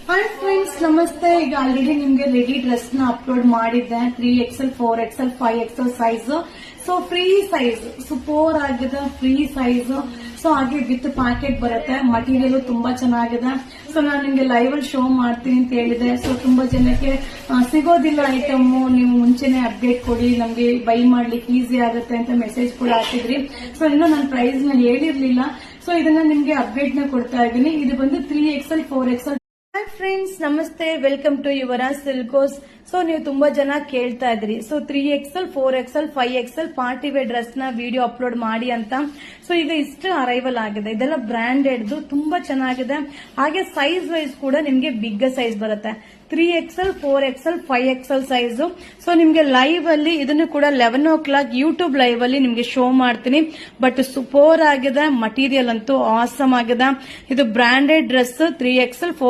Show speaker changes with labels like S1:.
S1: Hi friends, ನಮಸ್ತೆ. ಈಗ already ನಿಮ್ಗೆ ರೆಡಿ ಡ್ರೆಸ್ ನ ಅಪ್ಲೋಡ್ ಮಾಡಿದ್ದೆ. 3XL, 4XL, 5XL size. So free size, super ಆಗಿದೆ ಫ್ರೀ ಸೈಜ್. ಸೊ ಹಾಗೆ ವಿತ್ ಪ್ಯಾಕೆಟ್ ಬರುತ್ತೆ. ಮಟೀರಿಯಲ್ ತುಂಬಾ ಚೆನ್ನಾಗಿದೆ. ಸೊ ನಾನು ನಿಮ್ಗೆ ಲೈವ್ ಅಲ್ಲಿ ಶೋ ಮಾಡ್ತೀನಿ ಅಂತ ಹೇಳಿದೆ. ಸೊ ತುಂಬಾ ಜನಕ್ಕೆ ಸಿಗೋದಿಲ್ಲ ಐಟಮ್, ನೀವು ಮುಂಚೆನೆ ಅಪ್ಡೇಟ್ ಕೊಡಿ, ನಮ್ಗೆ ಬೈ ಮಾಡ್ಲಿಕ್ಕೆ ಈಸಿ ಆಗುತ್ತೆ ಅಂತ ಮೆಸೇಜ್ ಕೂಡ ಹಾಕಿದ್ರಿ. ಸೊ ಇನ್ನು ನಾನು ಪ್ರೈಸ್ ನ ಹೇಳಿರ್ಲಿಲ್ಲ. ಸೊ ಇದನ್ನ ನಿಮ್ಗೆ ಅಪ್ಡೇಟ್ ನ ಕೊಡ್ತಾ ಇದ್ದೀನಿ. ಇದು ಬಂದು 3XL, 4XL. ಹಾಯ್ ಫ್ರೆಂಡ್ಸ್, ನಮಸ್ತೆ. Welcome to Yuvraj Silks. So ನೀವು ತುಂಬಾ ಜನ ಕೇಳ್ತಾ ಇದ್ರಿ, so 3XL, 4XL, 5XL party wear dress ನ ವಿಡಿಯೋ ಅಪ್ಲೋಡ್ ಮಾಡಿ ಅಂತ. ಸೊ ಈಗ ಇಷ್ಟು ಅರೈವಲ್ ಆಗಿದೆ. ಇದೆಲ್ಲ ಬ್ರಾಂಡೆಡ್, ತುಂಬಾ ಚೆನ್ನಾಗಿದೆ. ಹಾಗೆ ಸೈಜ್ ವೈಸ್ ಕೂಡ ನಿಮ್ಗೆ ಬಿಗ್ ಸೈಜ್ ಬರುತ್ತೆ. 3XL, 4XL, 5XL size. So ನಿಮ್ಗೆ ಲೈವ್ ಅಲ್ಲಿ ಇದನ್ನು ಕೂಡ 11 o'clock ಯೂಟ್ಯೂಬ್ ಲೈವ್ ಅಲ್ಲಿ ನಿಮ್ಗೆ ಶೋ ಮಾಡ್ತೀನಿ. ಬಟ್ ಸೂಪರ್ ಆಗಿದೆ, ಮಟೀರಿಯಲ್ ಅಂತೂ ಆಸಮ್ ಆಗಿದೆ. ಇದು ಬ್ರಾಂಡೆಡ್ ಡ್ರೆಸ್ 3XL, 4